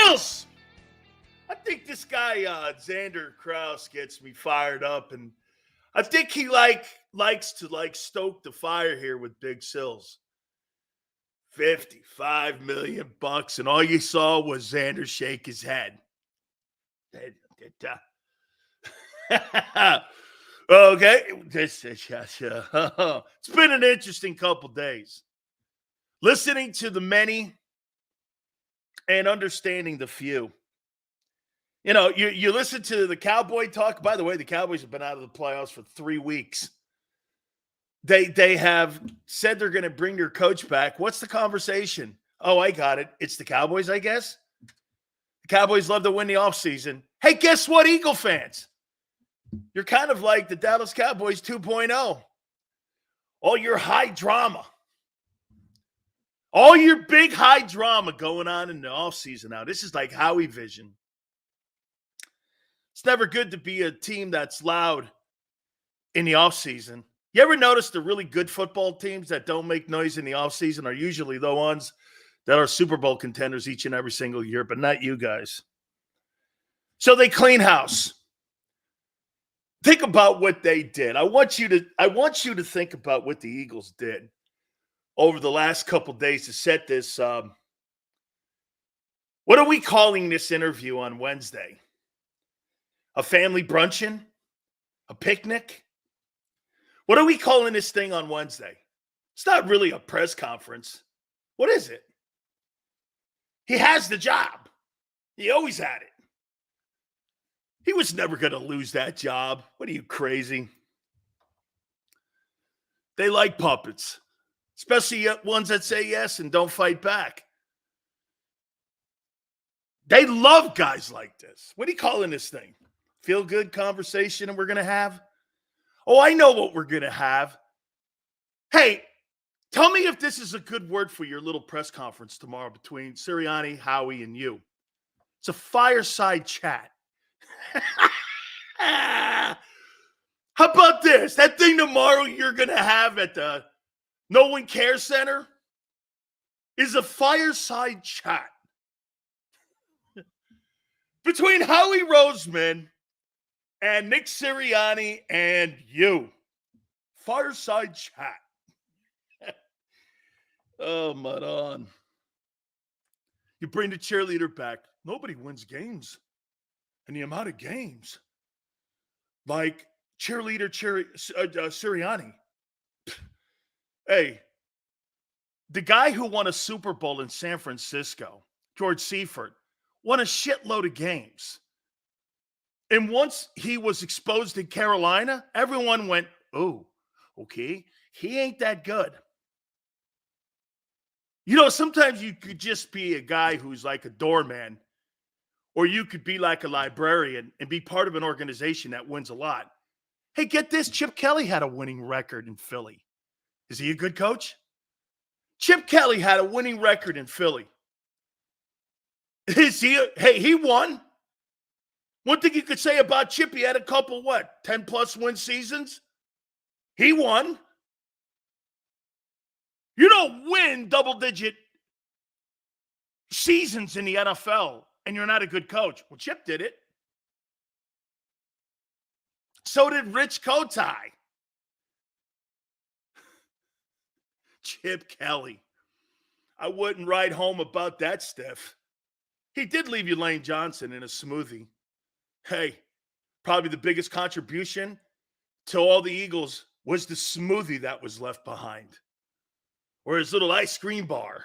Sills! I think this guy, Xander Kraus, gets me fired up, and I think he likes to stoke the fire here with Big Sills. $55 million, and all you saw was Xander shake his head. Okay, it's been an interesting couple days. Listening to the many and understanding the few. You know, you listen to the Cowboy talk. By the way, the Cowboys have been out of the playoffs for 3 weeks. They have said they're going to bring their coach back. What's the conversation? Oh, I got it. It's the Cowboys, I guess. The Cowboys love to win the offseason. Hey, guess what, Eagle fans? You're kind of like the Dallas Cowboys 2.0. All your high drama. All your big high drama going on in the offseason now. This is like Howie vision. It's never good to be a team that's loud in the offseason. You ever notice the really good football teams that don't make noise in the offseason are usually the ones that are Super Bowl contenders each and every single year, but not you guys. So they clean house. Think about what they did. I want you to think about what the Eagles did over the last couple days to set this. What are we calling this interview on Wednesday? A family bruncheon? A picnic? What are we calling this thing on Wednesday? It's not really a press conference. What is it? He has the job. He always had it. He was never going to lose that job. What are you, crazy? They like puppets, especially ones that say yes and don't fight back. They love guys like this. What are you calling this thing? Feel good conversation and we're going to have? Oh, I know what we're going to have. Hey, tell me if this is a good word for your little press conference tomorrow between Sirianni, Howie, and you. It's a fireside chat. How about this? That thing tomorrow you're going to have at the No One Cares Center is a fireside chat between Howie Roseman and Nick Sirianni and you. Fireside chat. Oh, Madon. You bring the cheerleader back. Nobody wins games. And the amount of games. Like cheerleader Sirianni. Hey, the guy who won a Super Bowl in San Francisco, George Seifert, won a shitload of games. And once he was exposed in Carolina, everyone went, oh, okay, he ain't that good. You know, sometimes you could just be a guy who's like a doorman, or you could be like a librarian and be part of an organization that wins a lot. Hey, get this, Chip Kelly had a winning record in Philly. Is he a good coach? Chip Kelly had a winning record in Philly. Is he? Hey, he won. One thing you could say about Chip, he had a couple, 10-plus win seasons? He won. You don't win double-digit seasons in the NFL, and you're not a good coach. Well, Chip did it. So did Rich Kotite. Chip Kelly. I wouldn't write home about that stiff. He did leave you Lane Johnson in a smoothie. Hey, probably the biggest contribution to all the Eagles was the smoothie that was left behind. Or his little ice cream bar.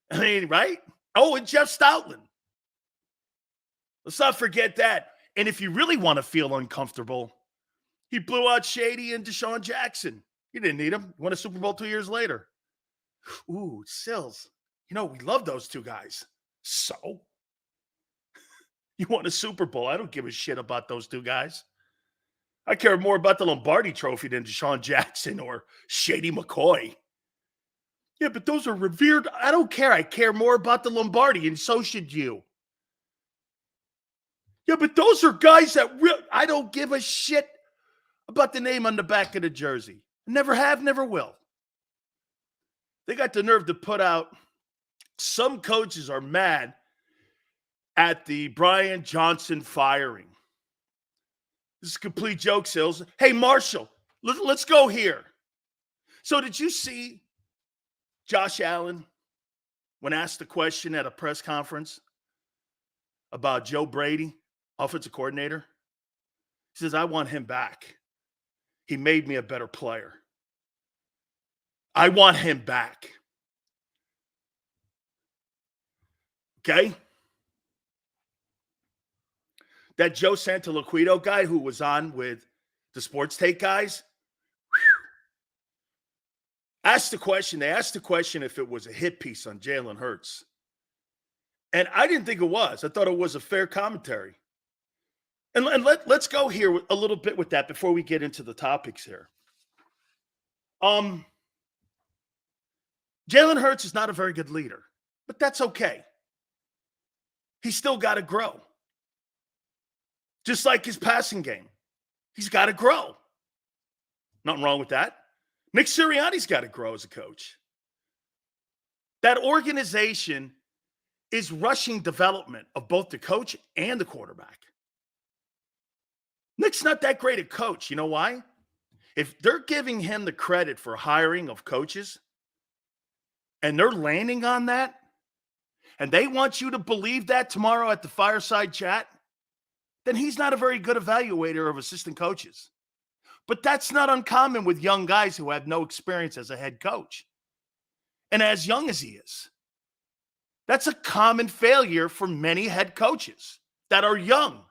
I mean, right? Oh, and Jeff Stoutland. Let's not forget that. And if you really want to feel uncomfortable, he blew out Shady and Deshaun Jackson. You didn't need him. He won a Super Bowl 2 years later. Ooh, Sills. You know, we love those two guys. So? You won a Super Bowl. I don't give a shit about those two guys. I care more about the Lombardi Trophy than Deshaun Jackson or Shady McCoy. Yeah, but those are revered. I don't care. I care more about the Lombardi, and so should you. Yeah, but those are guys that I don't give a shit about the name on the back of the jersey. Never have, never will. They got the nerve to put out, some coaches are mad at the Brian Johnson firing. This is a complete joke, Sills. Hey, Marshall, let's go here. So did you see Josh Allen when asked the question at a press conference about Joe Brady, offensive coordinator? He says, I want him back. He made me a better player. I want him back. Okay? That Joe Santaloquido guy who was on with the Sports Take guys asked the question. They asked the question if it was a hit piece on Jalen Hurts. And I didn't think it was. I thought it was a fair commentary. And let's go here a little bit with that before we get into the topics here. Jalen Hurts is not a very good leader, but that's okay. He's still got to grow. Just like his passing game. He's got to grow. Nothing wrong with that. Nick Sirianni's got to grow as a coach. That organization is rushing development of both the coach and the quarterback. Nick's not that great a coach. You know why? If they're giving him the credit for hiring of coaches and they're landing on that, and they want you to believe that tomorrow at the fireside chat, then he's not a very good evaluator of assistant coaches. But that's not uncommon with young guys who have no experience as a head coach. And as young as he is, that's a common failure for many head coaches that are young.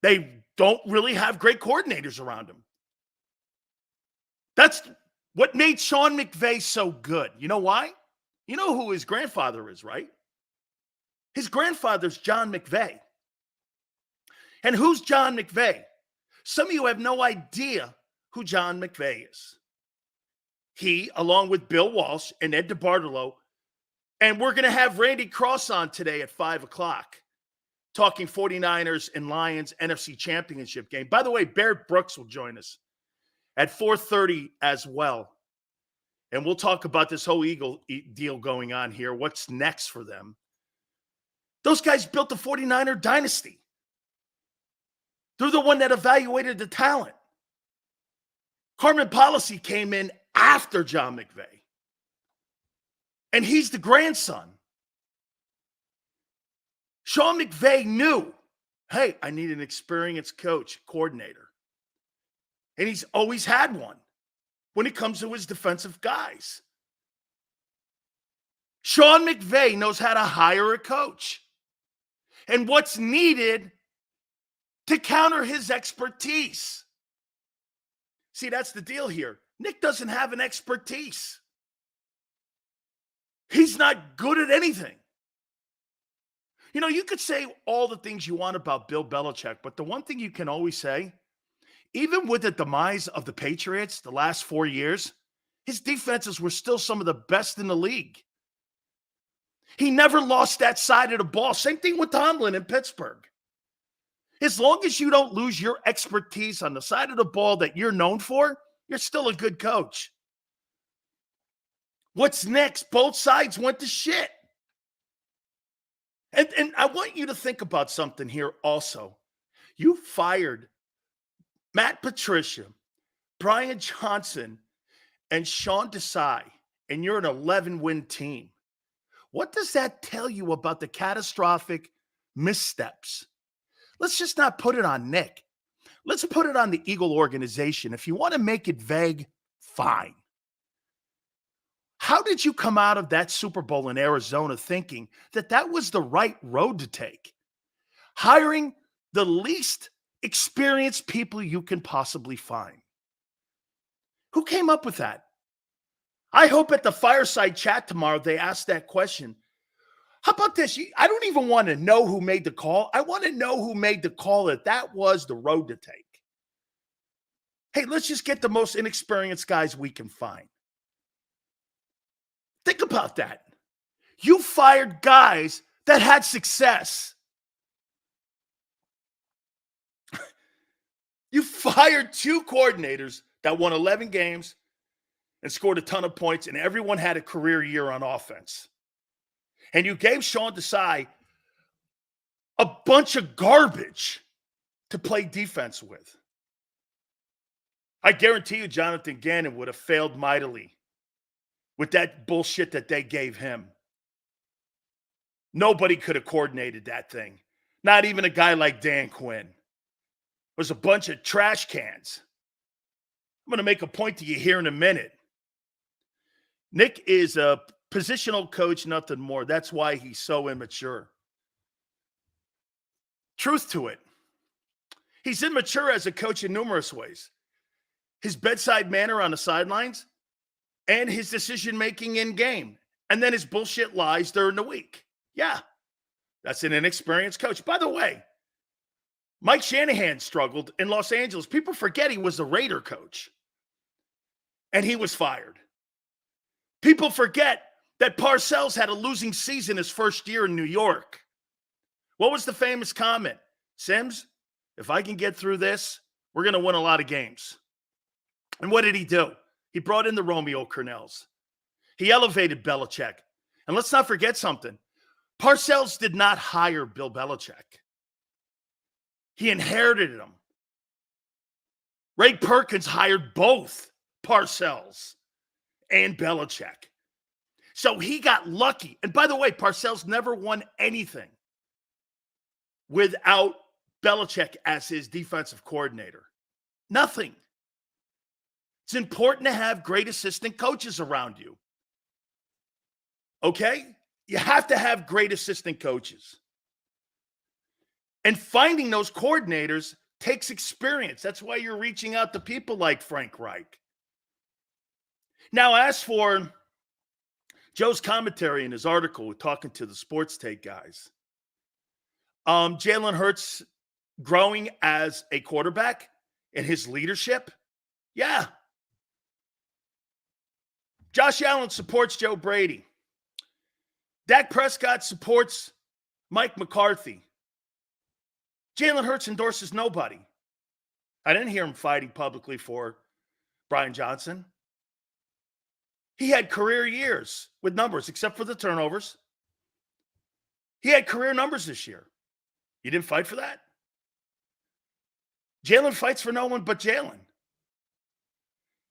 They don't really have great coordinators around them. That's what made Sean McVay so good. You know why? You know who his grandfather is, right? His grandfather's John McVay. And who's John McVay? Some of you have no idea who John McVay is. He, along with Bill Walsh and Ed DeBartolo, and we're going to have Randy Cross on today at 5 o'clock, talking 49ers and Lions NFC Championship game. By the way, Barrett Brooks will join us at 4:30 as well. And we'll talk about this whole Eagle deal going on here. What's next for them? Those guys built the 49er dynasty. They're the one that evaluated the talent. Carmen Policy came in after John McVay. And he's the grandson. Sean McVay knew, hey, I need an experienced coach, coordinator. And he's always had one when it comes to his defensive guys. Sean McVay knows how to hire a coach and what's needed to counter his expertise. See, that's the deal here. Nick doesn't have an expertise. He's not good at anything. You know, you could say all the things you want about Bill Belichick, but the one thing you can always say, even with the demise of the Patriots the last 4 years, his defenses were still some of the best in the league. He never lost that side of the ball. Same thing with Tomlin in Pittsburgh. As long as you don't lose your expertise on the side of the ball that you're known for, you're still a good coach. What's next? Both sides went to shit. And I want you to think about something here also. You fired Matt Patricia, Brian Johnson, and Sean Desai, and you're an 11-win team. What does that tell you about the catastrophic missteps? Let's just not put it on Nick. Let's put it on the Eagle organization. If you want to make it vague, fine. How did you come out of that Super Bowl in Arizona thinking that that was the right road to take? Hiring the least experienced people you can possibly find. Who came up with that? I hope at the fireside chat tomorrow they ask that question. How about this? I don't even want to know who made the call. I want to know who made the call that was the road to take. Hey, let's just get the most inexperienced guys we can find. Think about that. You fired guys that had success. You fired 2 coordinators that won 11 games and scored a ton of points, and everyone had a career year on offense. And you gave Sean Desai a bunch of garbage to play defense with. I guarantee you Jonathan Gannon would have failed mightily with that bullshit that they gave him. Nobody could have coordinated that thing. Not even a guy like Dan Quinn. It was a bunch of trash cans. I'm going to make a point to you here in a minute. Nick is a positional coach, nothing more. That's why he's so immature. Truth to it. He's immature as a coach in numerous ways. His bedside manner on the sidelines and his decision-making in game. And then his bullshit lies during the week. Yeah, that's an inexperienced coach. By the way, Mike Shanahan struggled in Los Angeles. People forget he was the Raider coach. And he was fired. People forget that Parcells had a losing season his first year in New York. What was the famous comment? Sims, if I can get through this, we're going to win a lot of games. And what did he do? He brought in the Romeo Cornells. He elevated Belichick. And let's not forget something. Parcells did not hire Bill Belichick. He inherited him. Ray Perkins hired both Parcells and Belichick. So he got lucky. And by the way, Parcells never won anything without Belichick as his defensive coordinator. Nothing. It's important to have great assistant coaches around you. Okay? You have to have great assistant coaches. And finding those coordinators takes experience. That's why you're reaching out to people like Frank Reich. Now, as for Joe's commentary in his article, talking to the Sports Take guys, Jalen Hurts growing as a quarterback and his leadership, yeah. Josh Allen supports Joe Brady. Dak Prescott supports Mike McCarthy. Jalen Hurts endorses nobody. I didn't hear him fighting publicly for Brian Johnson. He had career years with numbers, except for the turnovers. He had career numbers this year. You didn't fight for that? Jalen fights for no one but Jalen.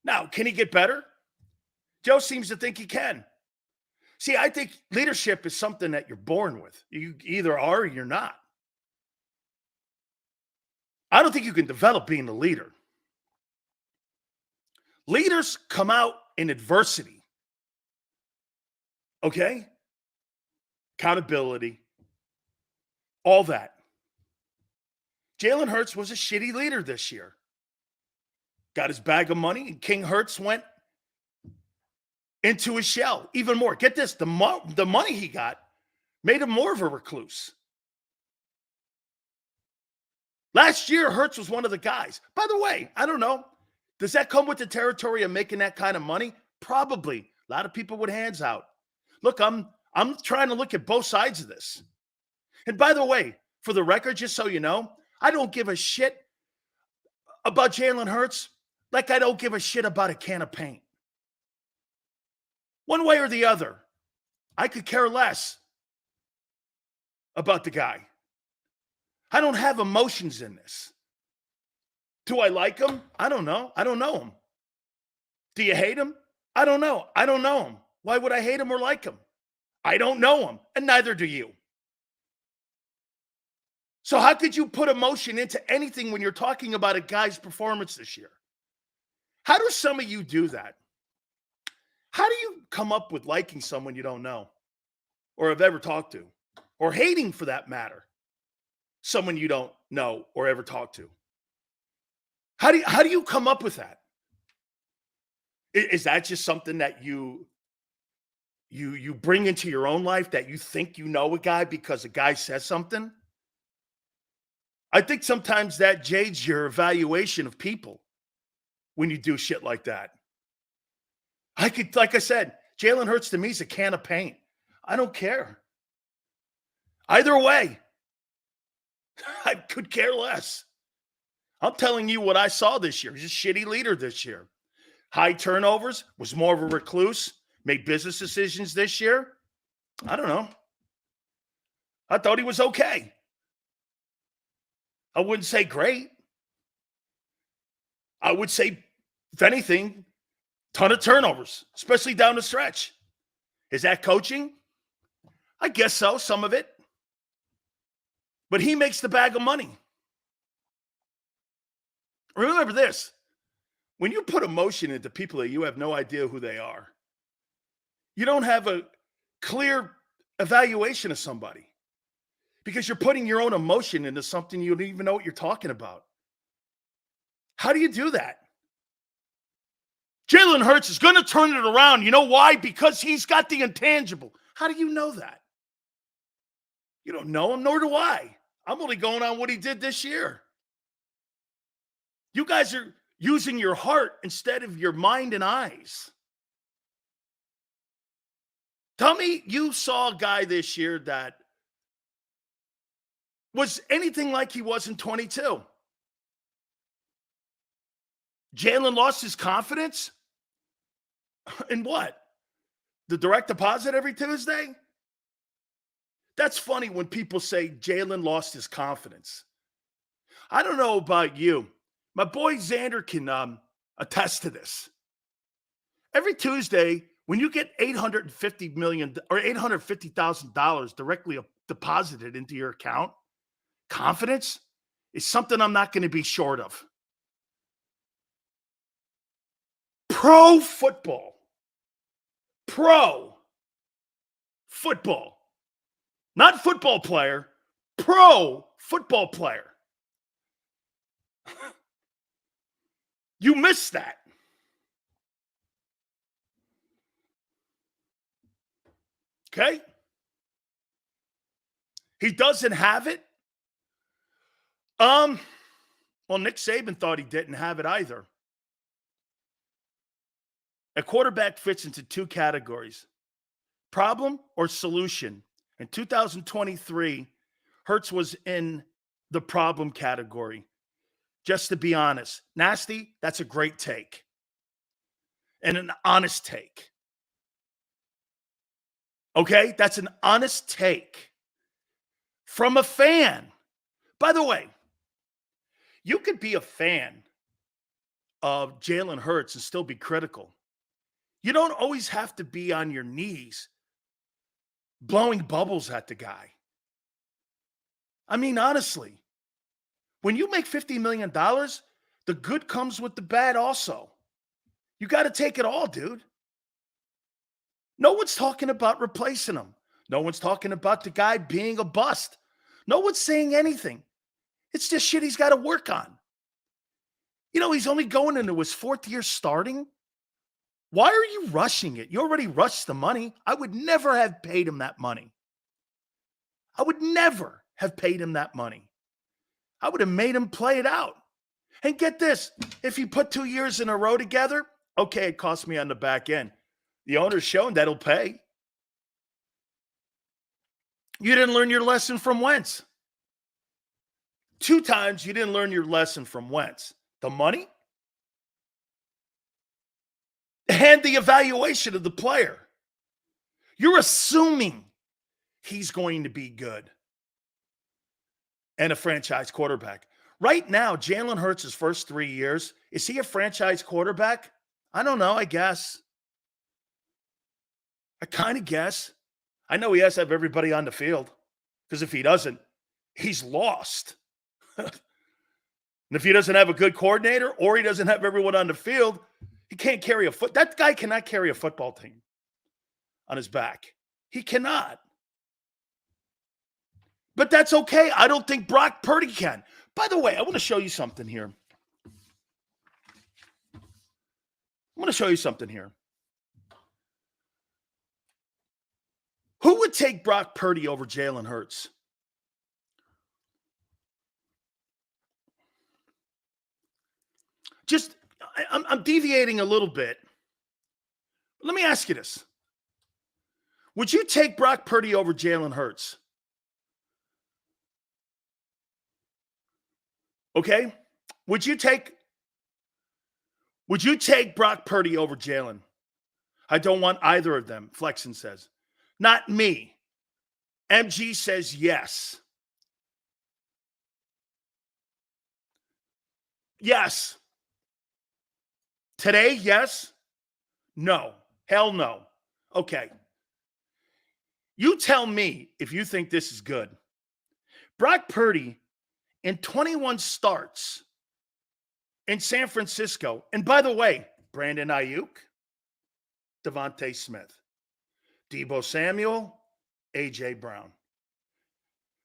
Now, can he get better? Joe seems to think he can. See, I think leadership is something that you're born with. You either are or you're not. I don't think you can develop being a leader. Leaders come out in adversity. Okay? Accountability. All that. Jalen Hurts was a shitty leader this year. Got his bag of money, and King Hurts went into his shell even more. Get this, the money he got made him more of a recluse. Last year, Hurts was one of the guys. By the way, I don't know. Does that come with the territory of making that kind of money? Probably. A lot of people with hands out. Look, I'm trying to look at both sides of this. And by the way, for the record, just so you know, I don't give a shit about Jalen Hurts like I don't give a shit about a can of paint. One way or the other, I could care less about the guy. I don't have emotions in this. Do I like him? I don't know. I don't know him. Do you hate him? I don't know. I don't know him. Why would I hate him or like him? I don't know him, and neither do you. So how could you put emotion into anything when you're talking about a guy's performance this year? How do some of you do that? How do you come up with liking someone you don't know or have ever talked to, or hating, for that matter, someone you don't know or ever talked to? How do you come up with that? Is that just something that you bring into your own life, that you think you know a guy because a guy says something? I think sometimes that jades your evaluation of people when you do shit like that. Like I said, Jalen Hurts to me is a can of paint. I don't care. Either way, I could care less. I'm telling you what I saw this year. He's a shitty leader this year. High turnovers, was more of a recluse, made business decisions this year. I don't know. I thought he was okay. I wouldn't say great. I would say, if anything, ton of turnovers, especially down the stretch. Is that coaching? I guess so, some of it. But he makes the bag of money. Remember this. When you put emotion into people that you have no idea who they are, you don't have a clear evaluation of somebody because you're putting your own emotion into something you don't even know what you're talking about. How do you do that? Jalen Hurts is going to turn it around. You know why? Because he's got the intangible. How do you know that? You don't know him, nor do I. I'm only going on what he did this year. You guys are using your heart instead of your mind and eyes. Tell me you saw a guy this year that was anything like he was in 22. Jalen lost his confidence? In what? The direct deposit every Tuesday? That's funny when people say Jalen lost his confidence. I don't know about you. My boy Xander can attest to this. Every Tuesday, when you get $850 million or $850,000 directly deposited into your account, confidence is something I'm not going to be short of. Pro football. Not football player, pro football player. You missed that. Okay? He doesn't have it. Well, Nick Saban thought he didn't have it either. A quarterback fits into two categories: problem or solution. In 2023, Hurts was in the problem category. Just to be honest, Nasty, that's a great take. And an honest take. Okay? That's an honest take from a fan. By the way, you could be a fan of Jalen Hurts and still be critical. You don't always have to be on your knees blowing bubbles at the guy. I mean, honestly, when you make $50 million, the good comes with the bad also. You got to take it all, dude. No one's talking about replacing him. No one's talking about the guy being a bust. No one's saying anything. It's just shit he's got to work on. You know, he's only going into his fourth year starting. Why are you rushing it? You already rushed the money. I would never have paid him that money. I would never have paid him that money. I would have made him play it out. And get this, if he put 2 years in a row together, okay, it cost me on the back end. The owner's shown that'll pay. You didn't learn your lesson from Wentz. 2 times you didn't learn your lesson from Wentz. The money and the evaluation of the player. You're assuming he's going to be good and a franchise quarterback. Right now, Jalen Hurts' first 3 years, is he a franchise quarterback? I don't know, I guess. I kind of guess. I know he has to have everybody on the field, because if he doesn't, he's lost. And if he doesn't have a good coordinator or he doesn't have everyone on the field, he can't carry a foot. That guy cannot carry a football team on his back. He cannot. But that's okay. I don't think Brock Purdy can. By the way, I want to show you something here. Who would take Brock Purdy over Jalen Hurts? I'm deviating a little bit. Let me ask you this. Would you take Brock Purdy over Jalen Hurts? Okay? Would you take Brock Purdy over Jalen? I don't want either of them, Flexen says. Not me. MG says yes. Yes. Today, yes. No. Hell no. Okay. You tell me if you think this is good. Brock Purdy in 21 starts in San Francisco. And by the way, Brandon Ayuk, Devontae Smith, Deebo Samuel, A.J. Brown,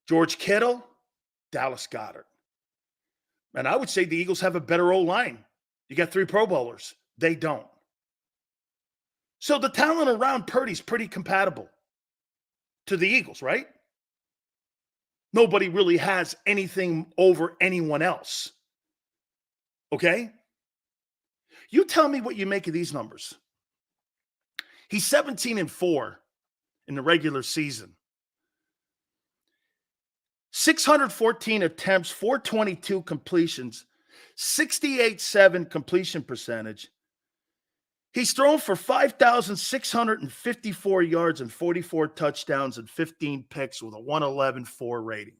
George Kittle, Dallas Goedert. And I would say the Eagles have a better O-line. You got 3 Pro Bowlers. They don't. So the talent around Purdy's pretty compatible to the Eagles, right? Nobody really has anything over anyone else. Okay? You tell me what you make of these numbers. He's 17-4 in the regular season. 614 attempts, 422 completions, 68.7 completion percentage. He's thrown for 5,654 yards and 44 touchdowns and 15 picks with a 111.4 rating.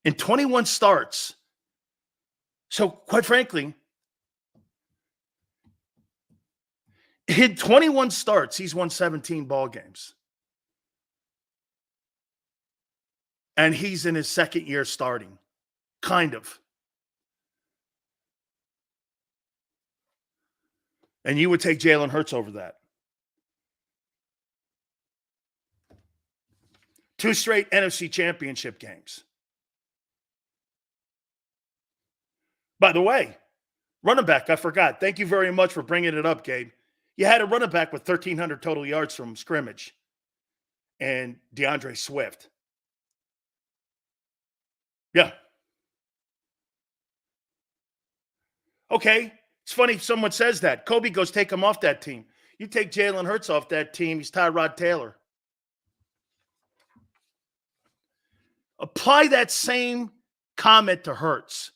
In 21 starts. So, quite frankly, in 21 starts, he's won 17 ball games. And he's in his second year starting. Kind of. And you would take Jalen Hurts over that. 2 straight NFC Championship games. By the way, running back, I forgot. Thank you very much for bringing it up, Gabe. You had a running back with 1,300 total yards from scrimmage. And DeAndre Swift. Yeah. Okay. It's funny someone says that. Kobe goes, take him off that team. You take Jalen Hurts off that team, he's Tyrod Taylor. Apply that same comment to Hurts.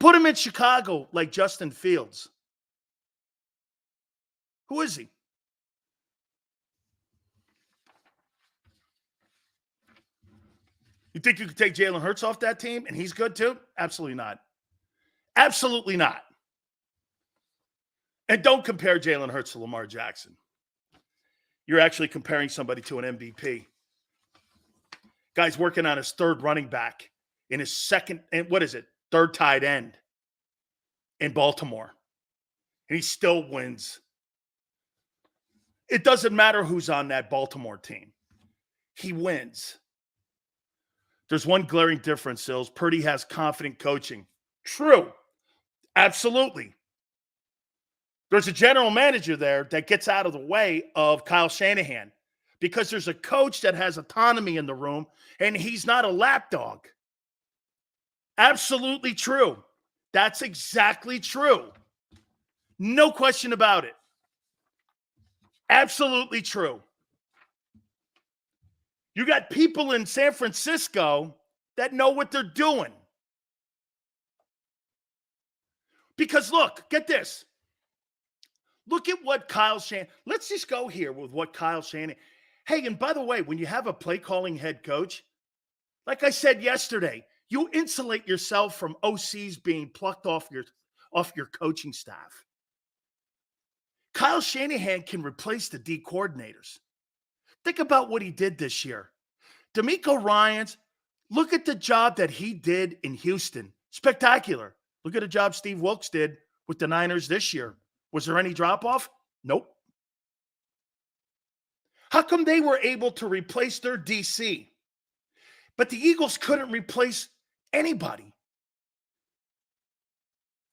Put him in Chicago like Justin Fields. Who is he? You think you could take Jalen Hurts off that team and he's good too? Absolutely not. Absolutely not. And don't compare Jalen Hurts to Lamar Jackson. You're actually comparing somebody to an MVP. Guy's working on his 3rd running back in his third tight end in Baltimore. And he still wins. It doesn't matter who's on that Baltimore team. He wins. There's one glaring difference, Sills. Purdy has confident coaching. True. Absolutely. There's a general manager there that gets out of the way of Kyle Shanahan because there's a coach that has autonomy in the room and he's not a lapdog. Absolutely true. That's exactly true. No question about it. Absolutely true. You got people in San Francisco that know what they're doing. Because look, get this. Look at what Kyle Shanahan, let's just go here with what Kyle Shanahan. Hey, and by the way, when you have a play calling head coach, like I said yesterday, you insulate yourself from OCs being plucked off your coaching staff. Kyle Shanahan can replace the D coordinators. Think about what he did this year. DeMeco Ryans, look at the job that he did in Houston. Spectacular. Look at the job Steve Wilkes did with the Niners this year. Was there any drop-off? Nope. How come they were able to replace their DC, but the Eagles couldn't replace anybody?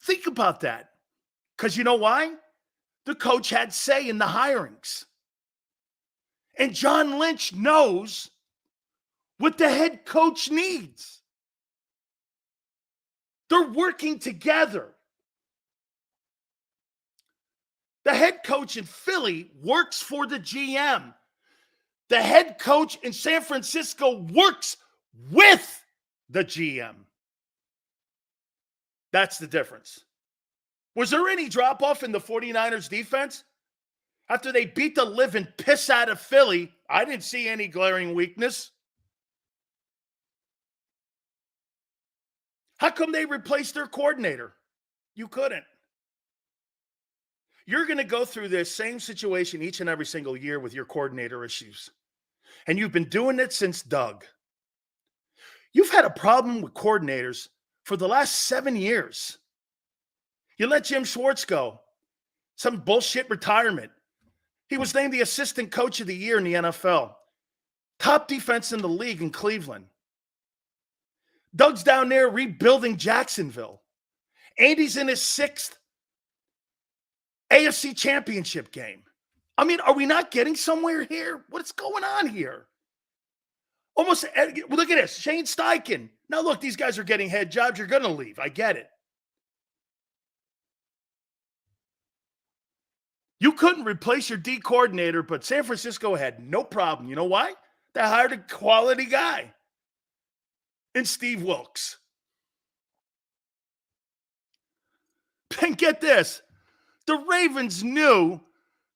Think about that. Because you know why? The coach had say in the hirings. And John Lynch knows what the head coach needs. They're working together. The head coach in Philly works for the GM. The head coach in San Francisco works with the GM. That's the difference. Was there any drop-off in the 49ers defense? After they beat the living piss out of Philly, I didn't see any glaring weakness. How come they replaced their coordinator? You couldn't. You're going to go through this same situation each and every single year with your coordinator issues. And you've been doing it since Doug. You've had a problem with coordinators for the last 7 years. You let Jim Schwartz go. Some bullshit retirement. He was named the assistant coach of the year in the NFL. Top defense in the league in Cleveland. Doug's down there rebuilding Jacksonville. Andy's in his 6th AFC championship game. I mean, are we not getting somewhere here? What's going on here? Almost, look at this. Shane Steichen. Now, look, these guys are getting head jobs. You're going to leave. I get it. You couldn't replace your D coordinator, but San Francisco had no problem. You know why? They hired a quality guy in Steve Wilkes. And get this. The Ravens knew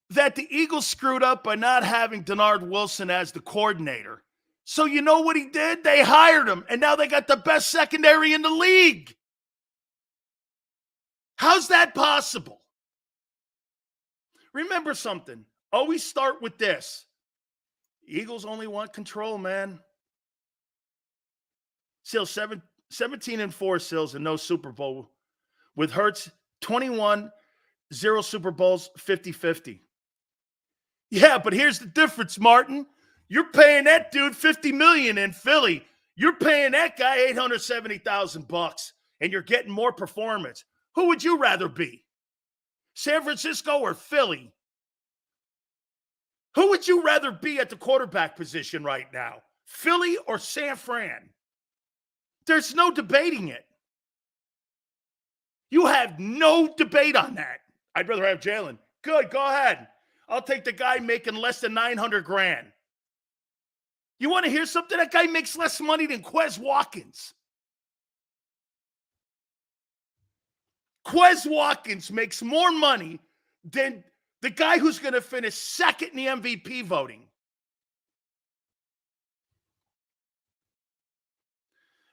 that the Eagles screwed up by not having Denard Wilson as the coordinator. So you know what he did? They hired him, and now they got the best secondary in the league. How's that possible? Remember something. Always start with this. Eagles only want control, man. Still 17-4 Sills and no Super Bowl. With Hurts, 21, 0 Super Bowls, 50-50. Yeah, but here's the difference, Martin. You're paying that dude $50 million in Philly. You're paying that guy $870,000, and you're getting more performance. Who would you rather be? San Francisco or Philly? Who would you rather be at the quarterback position right now? Philly or San Fran? There's no debating it. You have no debate on that. I'd rather have Jalen. Good, go ahead. I'll take the guy making less than $900,000. You want to hear something? That guy makes less money than Quez Watkins. Quez Watkins makes more money than the guy who's going to finish second in the MVP voting.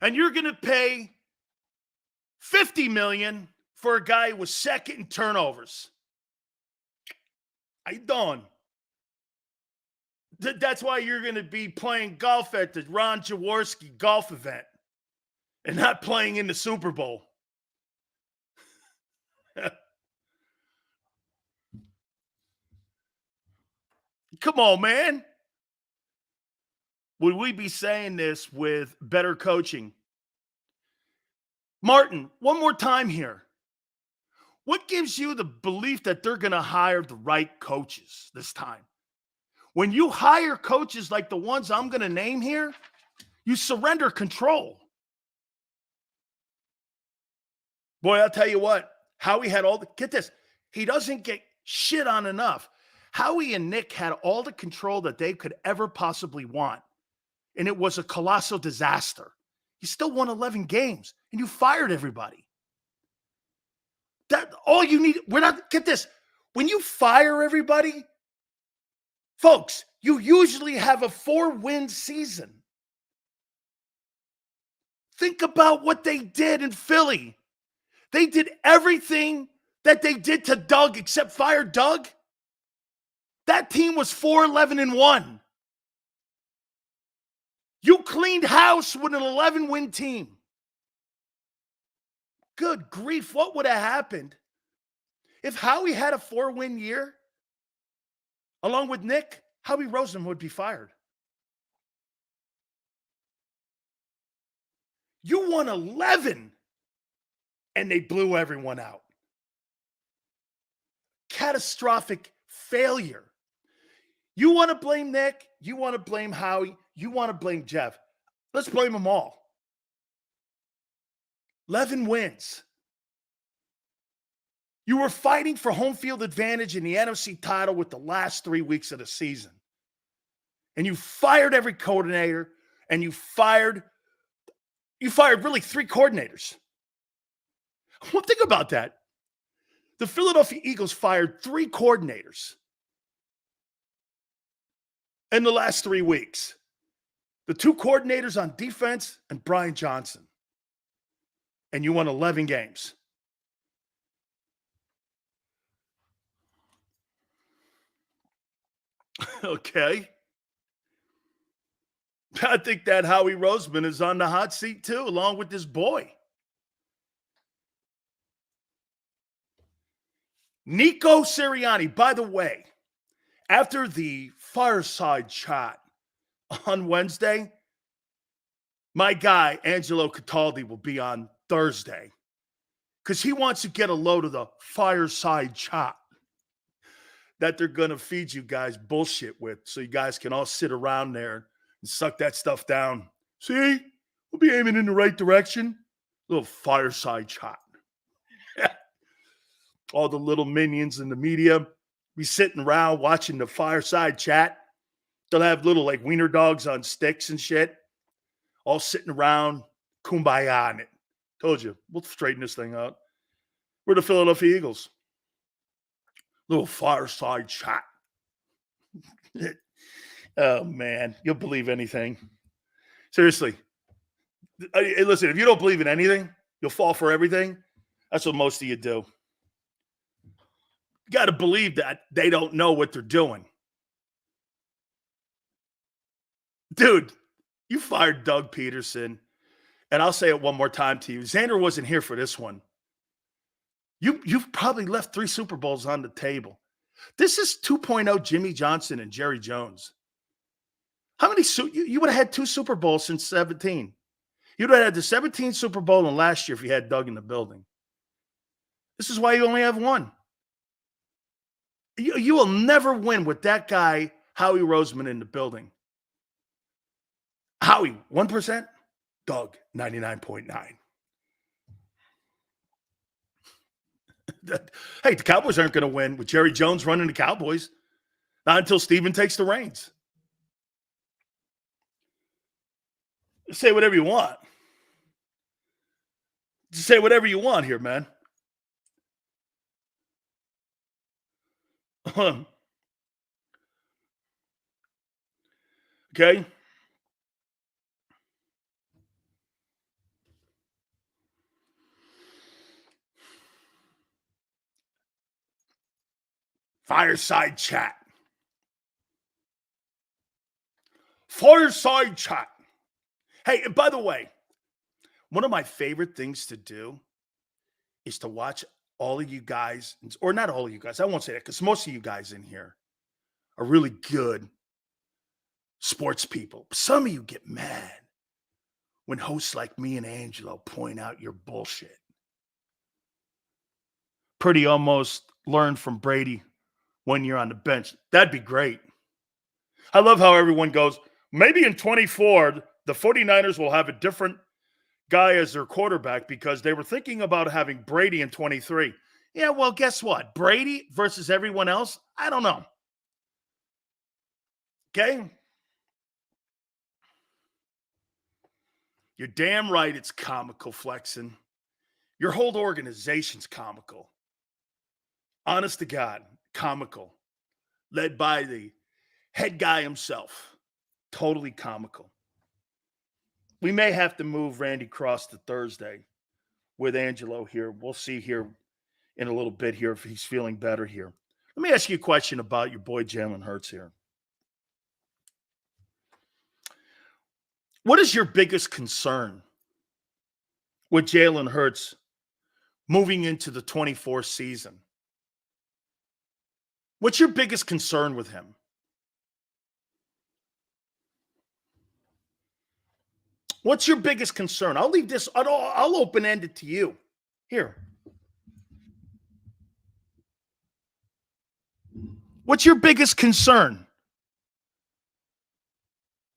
And you're going to pay $50 million for a guy who was second in turnovers. How you doing? That's why you're going to be playing golf at the Ron Jaworski golf event and not playing in the Super Bowl. Come on, man. Would we be saying this with better coaching? Martin, one more time here. What gives you the belief that they're going to hire the right coaches this time? When you hire coaches like the ones I'm going to name here, you surrender control. Boy, I'll tell you what, Howie had all the, get this, he doesn't get shit on enough. Howie and Nick had all the control that they could ever possibly want. And it was a colossal disaster. You still won 11 games and you fired everybody. That all you need, we're not, get this, when you fire everybody, folks, you usually have a 4-win season. Think about what they did in Philly. They did everything that they did to Doug except fire Doug. That team was 4-11-1. You cleaned house with an 11-win team. Good grief, what would have happened if Howie had a 4-win year along with Nick? Howie Roseman would be fired. You won 11 and they blew everyone out. Catastrophic failure. You want to blame Nick? You want to blame Howie? You want to blame Jeff? Let's blame them all. 11 wins. You were fighting for home field advantage in the NFC title with the last 3 weeks of the season. And you fired every coordinator, and you fired really 3 coordinators. Well, think about that. The Philadelphia Eagles fired 3 coordinators in the last 3 weeks. The 2 coordinators on defense and Brian Johnson. and you won 11 games. Okay. I think that Howie Roseman is on the hot seat too, along with this boy. Nico Sirianni, by the way, after the fireside chat on Wednesday, my guy, Angelo Cataldi, will be on Thursday because he wants to get a load of the fireside chat that they're going to feed you guys bullshit with so you guys can all sit around there and suck that stuff down. See, we'll be aiming in the right direction. Little fireside chat. All the little minions in the media be sitting around watching the fireside chat. They'll have little like wiener dogs on sticks and shit, all sitting around, kumbaya on it. Told you, we'll straighten this thing out. We're the Philadelphia Eagles. Little fireside chat. Oh, man. You'll believe anything. Seriously. Hey, listen, if you don't believe in anything, you'll fall for everything. That's what most of you do. You got to believe that they don't know what they're doing. Dude, you fired Doug Peterson. And I'll say it one more time to you. Xander wasn't here for this one. You've probably left 3 Super Bowls on the table. This is 2.0 Jimmy Johnson and Jerry Jones. How many you would have had 2 Super Bowls since 17. You'd have had the 17 Super Bowl and last year if you had Doug in the building. This is why you only have 1. You will never win with that guy, Howie Roseman, in the building. Howie, 1%. Doug, 99.9. Hey, the Cowboys aren't going to win with Jerry Jones running the Cowboys. Not until Steven takes the reins. Say whatever you want. Just say whatever you want here, man. Okay? Fireside chat. Fireside chat. Hey, by the way, one of my favorite things to do is to watch all of you guys, or not all of you guys, I won't say that because most of you guys in here are really good sports people. Some of you get mad when hosts like me and Angelo point out your bullshit. Pretty almost learn from Brady when you're on the bench. That'd be great. I love how everyone goes, maybe in 24, the 49ers will have a different guy as their quarterback because they were thinking about having Brady in 23. Yeah, well, guess what? Brady versus everyone else? I don't know. Okay? You're damn right it's comical, Flexin. Your whole organization's comical. Honest to God, comical. Led by the head guy himself. Totally comical. We may have to move Randy Cross to Thursday with Angelo here. We'll see here in a little bit here if he's feeling better here. Let me ask you a question about your boy Jalen Hurts here. What is your biggest concern with Jalen Hurts moving into the 24 season? What's your biggest concern with him? What's your biggest concern? I'll leave this, I'll open-end it to you. Here. What's your biggest concern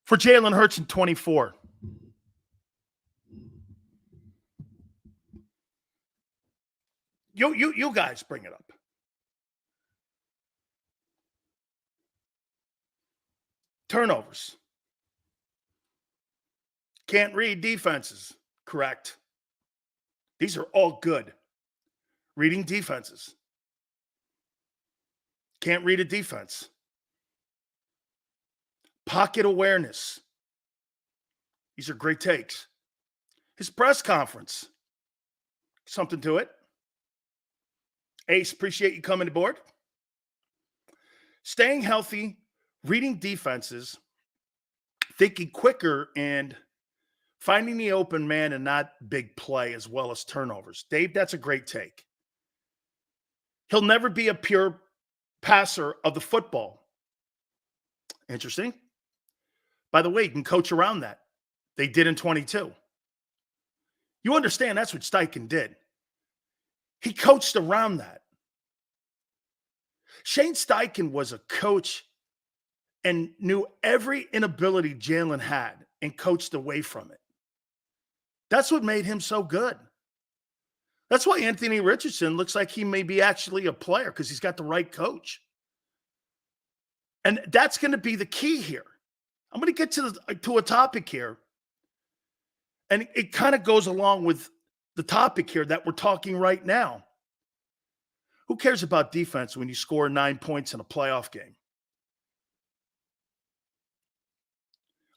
for Jalen Hurts in 24? You guys bring it up. Turnovers. Can't read defenses. Correct. These are all good. Reading defenses. Can't read a defense. Pocket awareness. These are great takes. His press conference. Something to it. Ace, appreciate you coming aboard. Staying healthy, reading defenses, thinking quicker, and finding the open man and not big play as well as turnovers. Dave, that's a great take. He'll never be a pure passer of the football. Interesting. By the way, you can coach around that. They did in 22. You understand that's what Steichen did. He coached around that. Shane Steichen was a coach and knew every inability Jalen had and coached away from it. That's what made him so good. That's why Anthony Richardson looks like he may be actually a player, because he's got the right coach. And that's going to be the key here. I'm going to get to a topic here. And it kind of goes along with the topic here that we're talking right now. Who cares about defense when you score 9 points in a playoff game?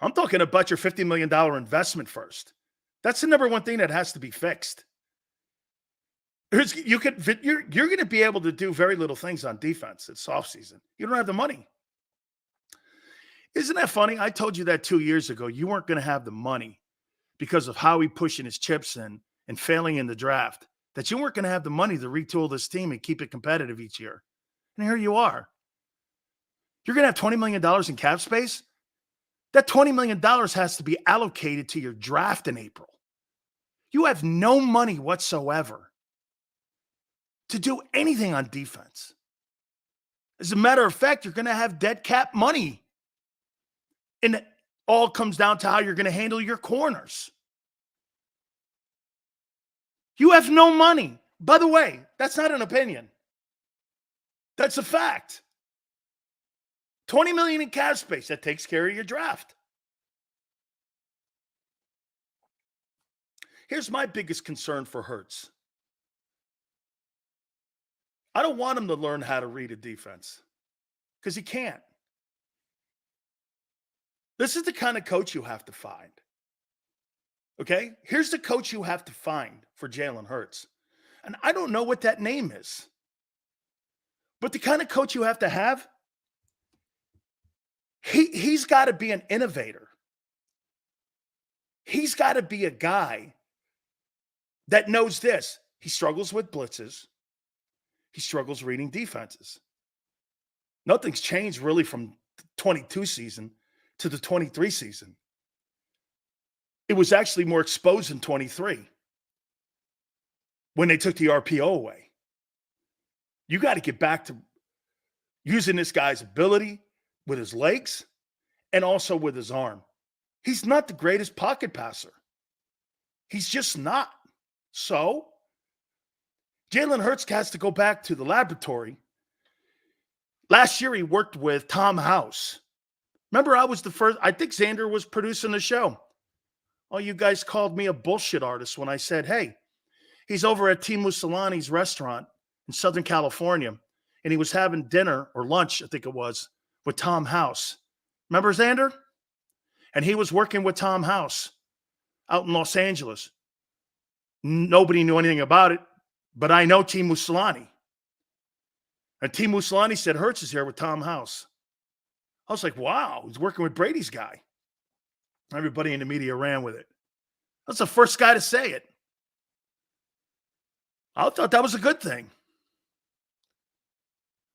I'm talking about your $50 million investment first. That's the number one thing that has to be fixed. You're going to be able to do very little things on defense. It's offseason. You don't have the money. Isn't that funny? I told you that 2 years ago. You weren't going to have the money because of Howie pushing his chips in and failing in the draft, that you weren't going to have the money to retool this team and keep it competitive each year. And here you are. You're going to have $20 million in cap space. That $20 million has to be allocated to your draft in April. You have no money whatsoever to do anything on defense. As a matter of fact, you're going to have dead cap money. And it all comes down to how you're going to handle your corners. You have no money. By the way, that's not an opinion. That's a fact. $20 million in cap space, that takes care of your draft. Here's my biggest concern for Hurts. I don't want him to learn how to read a defense because he can't. This is the kind of coach you have to find. Okay? Here's the coach you have to find for Jalen Hurts. And I don't know what that name is. But the kind of coach you have to have, he's got to be an innovator. He's got to be a guy that knows this. He struggles with blitzes. He struggles reading defenses. Nothing's changed really from the 22 season to the 23 season. It was actually more exposed in 23 when they took the RPO away. You got to get back to using this guy's ability with his legs and also with his arm. He's not the greatest pocket passer. He's just not. So Jalen Hurts has to go back to the laboratory. Last year, he worked with Tom House. Remember, I was the first, I think Xander was producing the show. Oh, you guys called me a bullshit artist when I said, hey, he's over at T. Mussolini's restaurant in Southern California, and he was having dinner or lunch, I think it was, with Tom House. Remember Xander? And he was working with Tom House out in Los Angeles. Nobody knew anything about it, but I know T. Mussolini. And T. Mussolini said, Hurts is here with Tom House. I was like, wow, he's working with Brady's guy. Everybody in the media ran with it. That's the first guy to say it. I thought that was a good thing.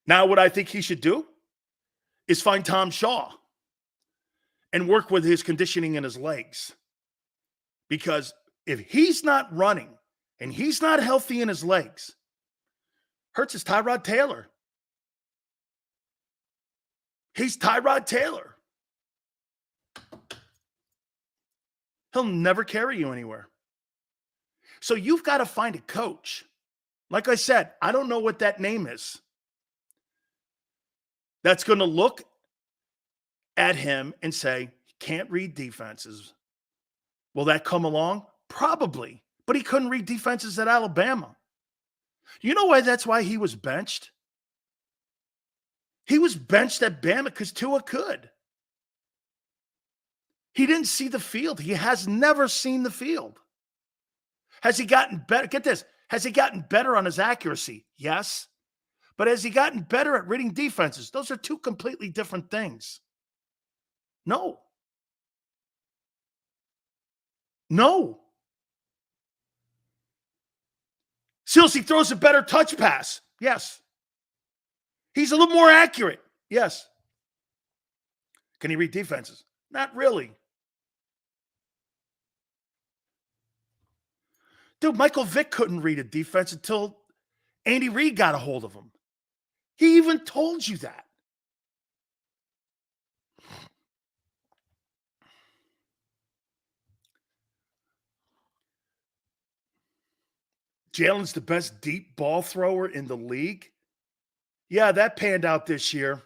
Now, what I think he should do is find Tom Shaw and work with his conditioning in his legs. Because if he's not running and he's not healthy in his legs, Hurts is Tyrod Taylor. He's Tyrod Taylor. He'll never carry you anywhere. So you've got to find a coach. Like I said, I don't know what that name is. That's going to look at him and say, he can't read defenses. Will that come along? Probably. But he couldn't read defenses at Alabama. You know why that's why he was benched? He was benched at Bama because Tua could. He didn't see the field. He has never seen the field. Has he gotten better? Get this. Has he gotten better on his accuracy? Yes. But has he gotten better at reading defenses? Those are two completely different things. No. No. Seals, he throws a better touch pass. Yes. He's a little more accurate. Yes. Can he read defenses? Not really. Dude, Michael Vick couldn't read a defense until Andy Reid got a hold of him. He even told you that. Jalen's the best deep ball thrower in the league. Yeah, that panned out this year.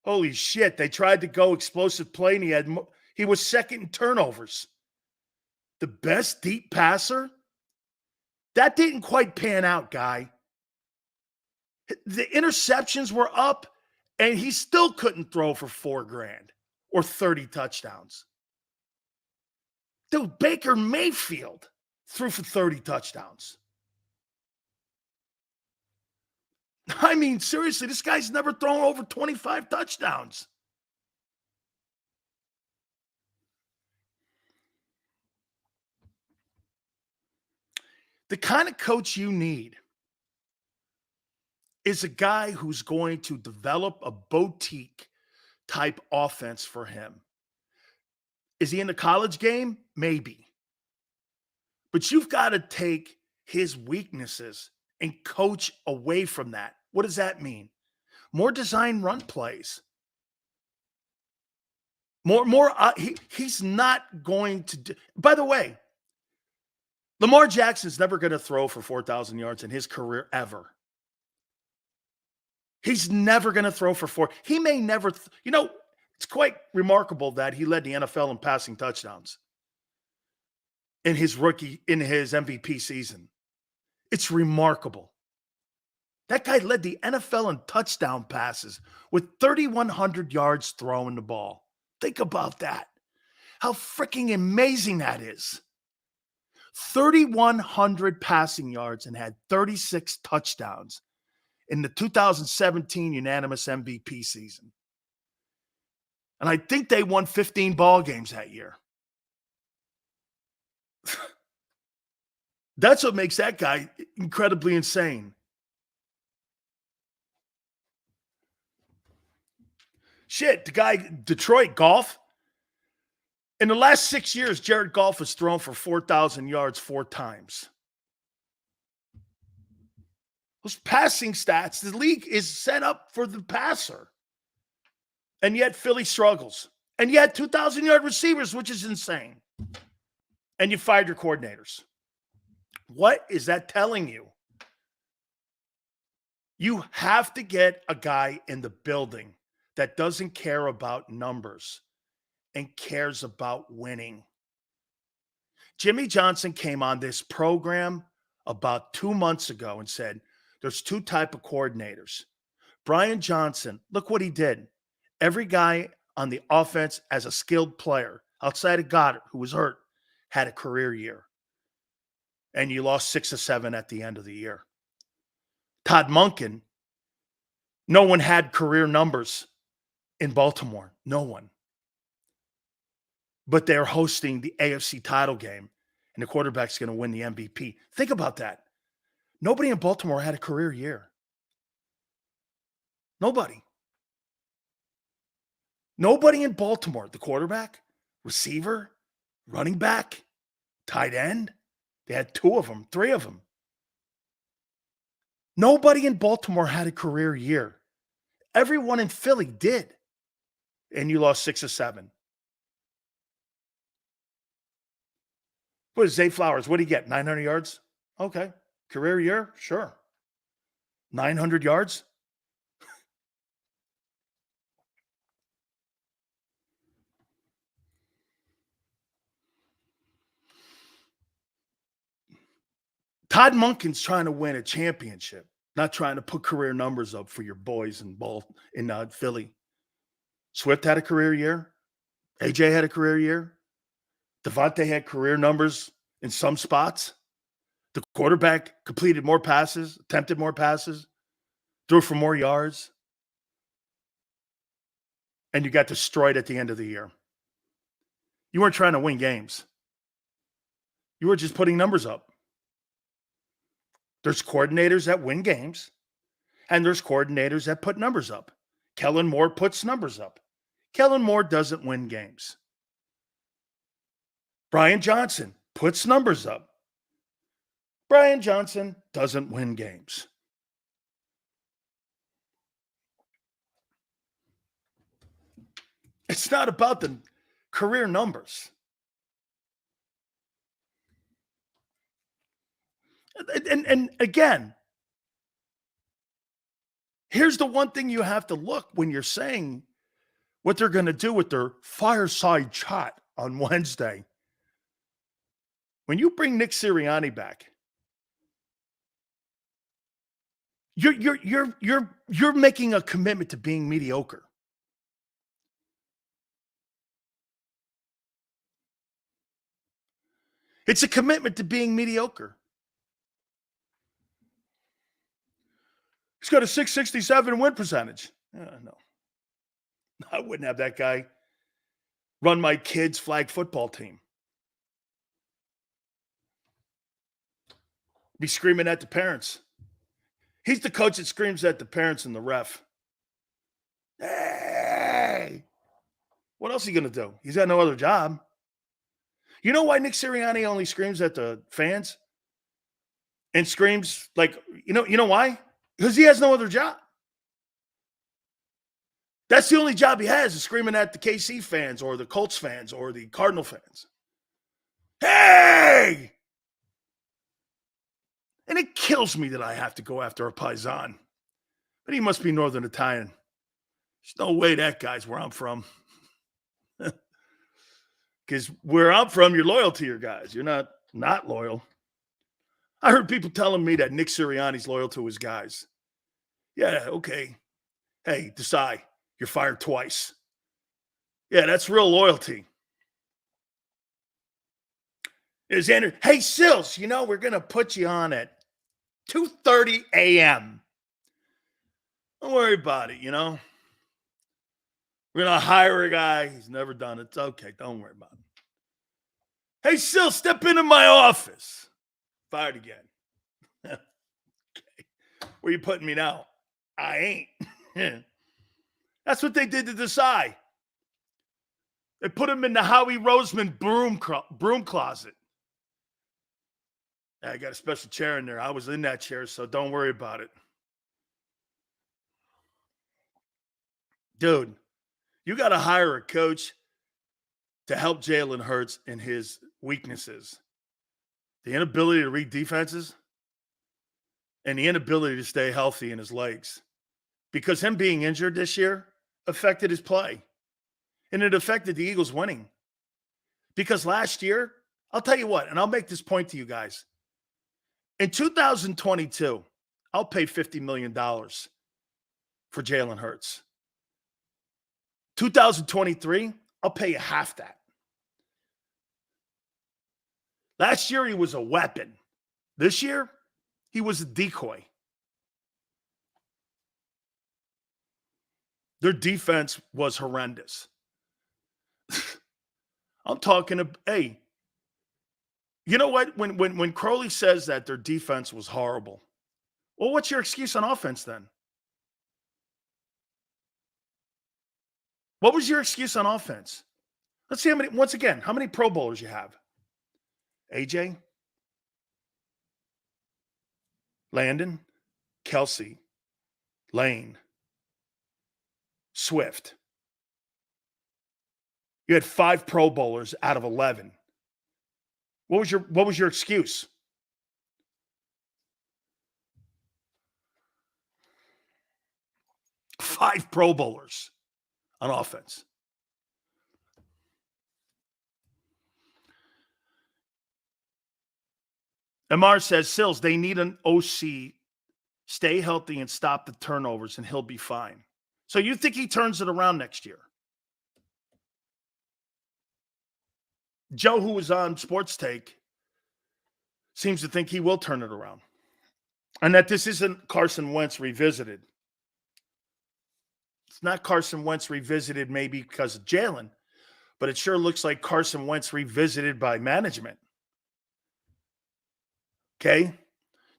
Holy shit. They tried to go explosive play, and he was second in turnovers. The best deep passer? That didn't quite pan out, guy. The interceptions were up, and he still couldn't throw for $4,000 or 30 touchdowns. Dude, Baker Mayfield threw for 30 touchdowns. I mean, seriously, this guy's never thrown over 25 touchdowns. The kind of coach you need is a guy who's going to develop a boutique type offense for him. Is he in the college game? Maybe. But you've got to take his weaknesses and coach away from that. What does that mean? More design run plays. He's not going to do. By the way, Lamar Jackson's never going to throw for 4,000 yards in his career ever. He's never going to throw for 4. He may never. It's quite remarkable that he led the NFL in passing touchdowns in his MVP season. It's remarkable. That guy led the NFL in touchdown passes with 3,100 yards throwing the ball. Think about that. How freaking amazing that is. 3,100 passing yards and had 36 touchdowns in the 2017 unanimous MVP season. And I think they won 15 ball games that year. That's what makes that guy incredibly insane. Shit, the guy, Detroit, Goff. In the last 6 years, Jared Goff has thrown for 4,000 yards 4 times. Those passing stats, the league is set up for the passer. And yet Philly struggles. And yet 2,000-yard receivers, which is insane. And you fired your coordinators. What is that telling you? You have to get a guy in the building that doesn't care about numbers and cares about winning. Jimmy Johnson came on this program about 2 months ago and said, there's 2 types of coordinators. Brian Johnson, look what he did. Every guy on the offense as a skilled player, outside of Goddard, who was hurt, had a career year. And you lost 6 or 7 at the end of the year. Todd Monken, no one had career numbers in Baltimore. No one. But they're hosting the AFC title game, and the quarterback's going to win the MVP. Think about that. Nobody in Baltimore had a career year. Nobody. Nobody in Baltimore, the quarterback, receiver, running back, tight end. They had 2 of them, 3 of them. Nobody in Baltimore had a career year. Everyone in Philly did. And you lost 6 or 7. What is Zay Flowers? What did he get? 900 yards? Okay. Career year? Sure. 900 yards? Todd Monken's trying to win a championship, not trying to put career numbers up for your boys in Philly. Swift had a career year. AJ had a career year. Devontae had career numbers in some spots. The quarterback completed more passes, attempted more passes, threw for more yards, and you got destroyed at the end of the year. You weren't trying to win games. You were just putting numbers up. There's coordinators that win games, and there's coordinators that put numbers up. Kellen Moore puts numbers up. Kellen Moore doesn't win games. Brian Johnson puts numbers up. Brian Johnson doesn't win games. It's not about the career numbers. And again, here's the one thing you have to look when you're saying what they're going to do with their fireside chat on Wednesday. When you bring Nick Sirianni back, you're making a commitment to being mediocre. It's a commitment to being mediocre. He's got a 667 win percentage. No. I wouldn't have that guy run my kids' flag football team. Be screaming at the parents. He's the coach that screams at the parents and the ref. Hey! What else is he going to do? He's got no other job. You know why Nick Sirianni only screams at the fans? And screams like, you know why? Because he has no other job. That's the only job he has, is screaming at the KC fans or the Colts fans or the Cardinal fans. Hey! And it kills me that I have to go after a Paisan. But he must be Northern Italian. There's no way that guy's where I'm from. Because where I'm from, you're loyal to your guys. You're not loyal. I heard people telling me that Nick Sirianni's loyal to his guys. Yeah, okay. Hey, Desai, you're fired twice. Yeah, that's real loyalty. Is Andrew, hey, Sills, we're going to put you on at 2:30 a.m. Don't worry about it, We're going to hire a guy. He's never done it. It's okay. Don't worry about it. Hey, Sills, step into my office. Fired again. Okay. Where you putting me now? I ain't. That's what they did to Desai. They put him in the Howie Roseman broom closet. I got a special chair in there. I was in that chair, so don't worry about it. Dude, you got to hire a coach to help Jalen Hurts in his weaknesses. The inability to read defenses and the inability to stay healthy in his legs. Because him being injured this year affected his play. And it affected the Eagles winning. Because last year, I'll tell you what, and I'll make this point to you guys. In 2022, I'll pay $50 million for Jalen Hurts. 2023, I'll pay you half that. Last year, he was a weapon. This year, he was a decoy. Their defense was horrendous. I'm talking about, hey, you know what? When Crowley says that their defense was horrible, well, what's your excuse on offense then? What was your excuse on offense? Let's see how many Pro Bowlers you have? AJ, Landon, Kelsey, Lane, Swift. You had 5 Pro Bowlers out of 11. What was your excuse? Five Pro Bowlers on offense. Amar says, Sills, they need an OC. Stay healthy and stop the turnovers, and he'll be fine. So you think he turns it around next year? Joe, who was on Sports Take, seems to think he will turn it around. And that this isn't Carson Wentz revisited. It's not Carson Wentz revisited maybe because of Jalen, but it sure looks like Carson Wentz revisited by management. Okay?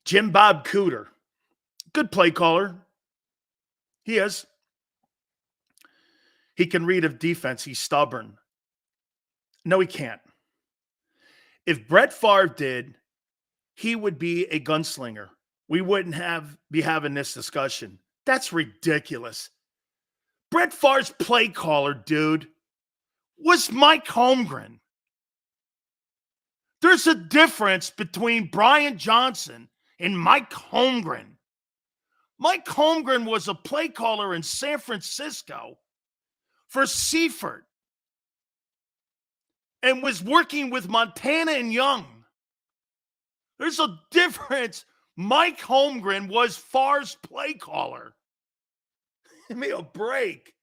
Jim Bob Cooter. Good play caller. He is. He can read a defense. He's stubborn. No, he can't. If Brett Favre did, he would be a gunslinger. We wouldn't be having this discussion. That's ridiculous. Brett Favre's play caller, dude, was Mike Holmgren. There's a difference between Brian Johnson and Mike Holmgren. Mike Holmgren was a play caller in San Francisco for Seifert and was working with Montana and Young. There's a difference. Mike Holmgren was Favre's play caller. Give me a break.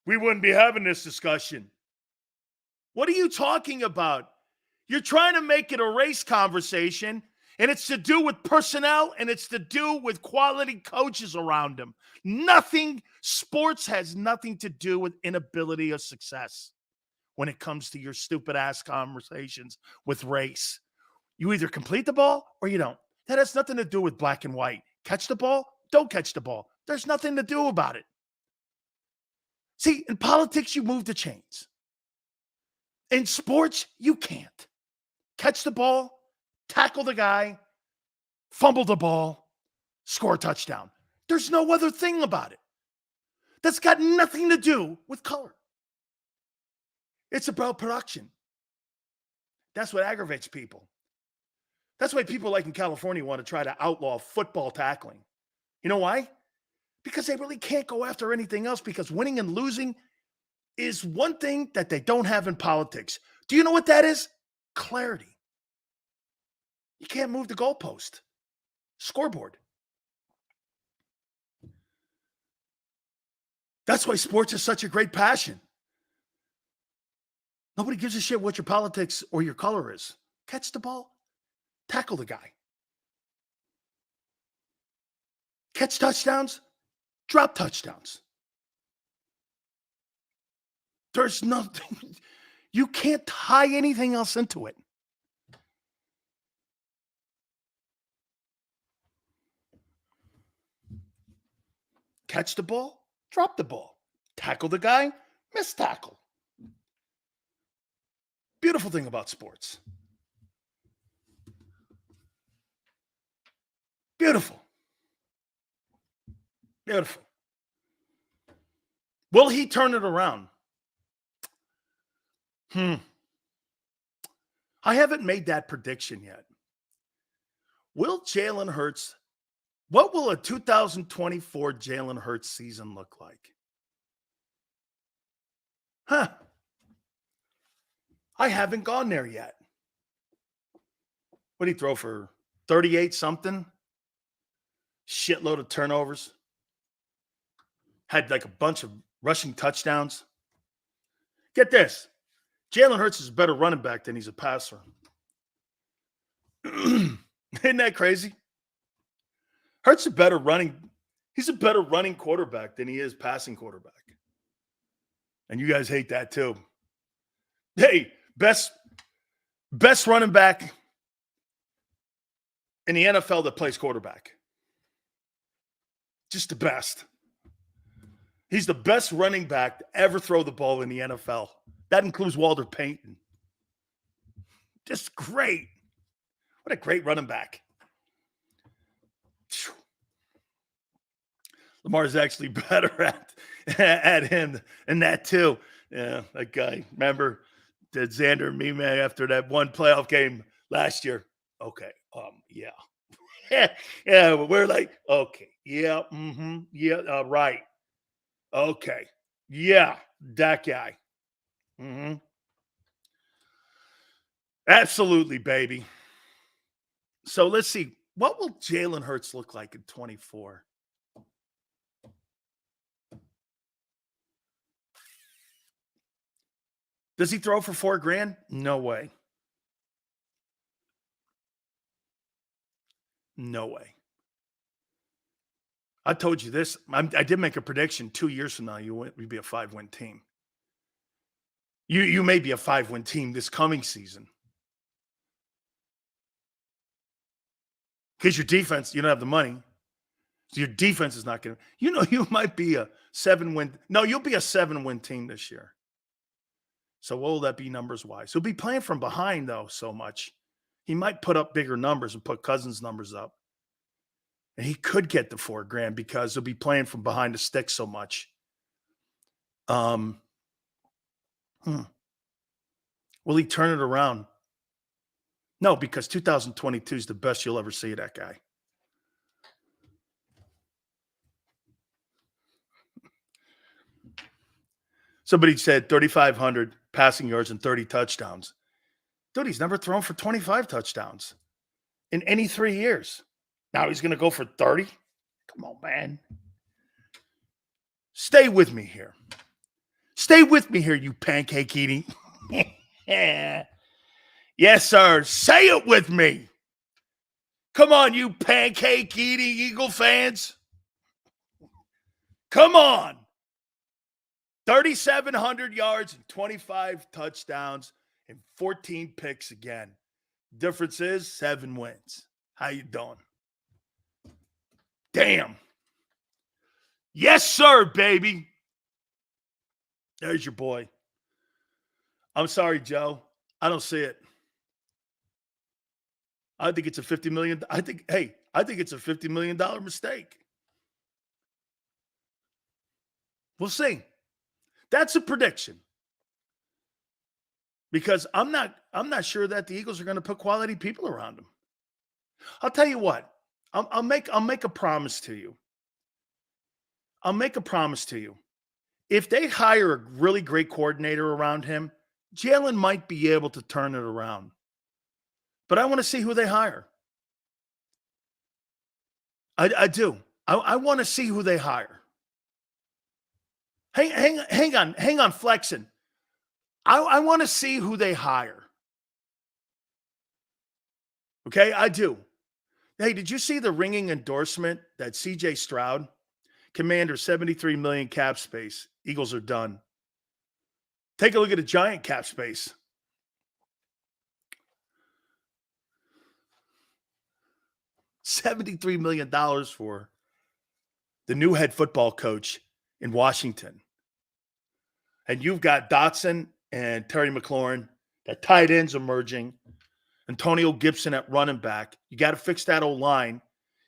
We wouldn't be having this discussion. What are you talking about? You're trying to make it a race conversation, and it's to do with personnel, and it's to do with quality coaches around them. Sports has nothing to do with inability of success when it comes to your stupid ass conversations with race. You either complete the ball or you don't. That has nothing to do with black and white. Catch the ball, don't catch the ball. There's nothing to do about it. See, in politics, you move the chains. In sports, you can't. Catch the ball, tackle the guy, fumble the ball, score a touchdown. There's no other thing about it. That's got nothing to do with color. It's about production. That's what aggravates people. That's why people like in California want to try to outlaw football tackling. You know why? Because they really can't go after anything else, because winning and losing is one thing that they don't have in politics. Do you know what that is? Clarity. You can't move the goalpost. Scoreboard. That's why sports is such a great passion. Nobody gives a shit what your politics or your color is. Catch the ball. Tackle the guy. Catch touchdowns. Drop touchdowns. There's nothing. You can't tie anything else into it. Catch the ball. Drop the ball. Tackle the guy. Miss tackle. Beautiful thing about sports. Beautiful. Beautiful. Will he turn it around? I haven't made that prediction yet. Will Jalen Hurts, what will a 2024 Jalen Hurts season look like? I haven't gone there yet. What did he throw for 38 something? Shitload of turnovers. Had like a bunch of rushing touchdowns. Get this. Jalen Hurts is a better running back than he's a passer. Isn't that crazy? Hurts a better running. He's a better running quarterback than he is passing quarterback. And you guys hate that too. Hey, best running back in the NFL that plays quarterback. Just the best. He's the best running back to ever throw the ball in the NFL. That includes Walter Payton. Just great. What a great running back. Lamar's actually better at him and that too. Yeah, that guy. Remember did Xander and me, man, after that one playoff game last year? Okay. Yeah. Yeah, we're like, okay. Yeah. Yeah. Right. Okay. Yeah. That guy. Absolutely, baby. So let's see. What will Jalen Hurts look like in 24? Does he throw for $4,000? No way. No way. I told you this. I did make a prediction 2 years from now, you'd be a 5-win team. You may be a 5-win team this coming season. Because your defense, you don't have the money. So your defense is not going to, you might be a 7-win. No, you'll be a 7-win team this year. So what will that be numbers wise? He'll be playing from behind though so much. He might put up bigger numbers and put Cousins' numbers up. And he could get the $4,000 because he'll be playing from behind the stick so much. Will he turn it around? No, because 2022 is the best you'll ever see that guy. Somebody said 3,500 passing yards and 30 touchdowns. Dude, he's never thrown for 25 touchdowns in any 3 years. Now he's going to go for 30? Come on, man. Stay with me here. Stay with me here, you pancake eating. Yes, sir. Say it with me. Come on, you pancake eating Eagle fans. Come on. 3,700 yards and 25 touchdowns and 14 picks again. Difference is 7 wins. How you doing? Damn. Yes, sir, baby. There's your boy. I'm sorry, Joe. I don't see it. I think it's a $50 million. I think it's a $50 million mistake. We'll see. That's a prediction. Because I'm not sure that the Eagles are going to put quality people around them. I'll tell you what. I'll make a promise to you. I'll make a promise to you. If they hire a really great coordinator around him, Jalen might be able to turn it around. But I want to see who they hire. I do. I want to see who they hire. Hang on, flexing. I want to see who they hire. Okay, I do. Hey, did you see the ringing endorsement that CJ Stroud, Commander, $73 million cap space? Eagles are done. Take a look at the Giant cap space. $73 million for the new head football coach in Washington. And you've got Dotson and Terry McLaurin, that tight ends emerging, Antonio Gibson at running back. You got to fix that O-line.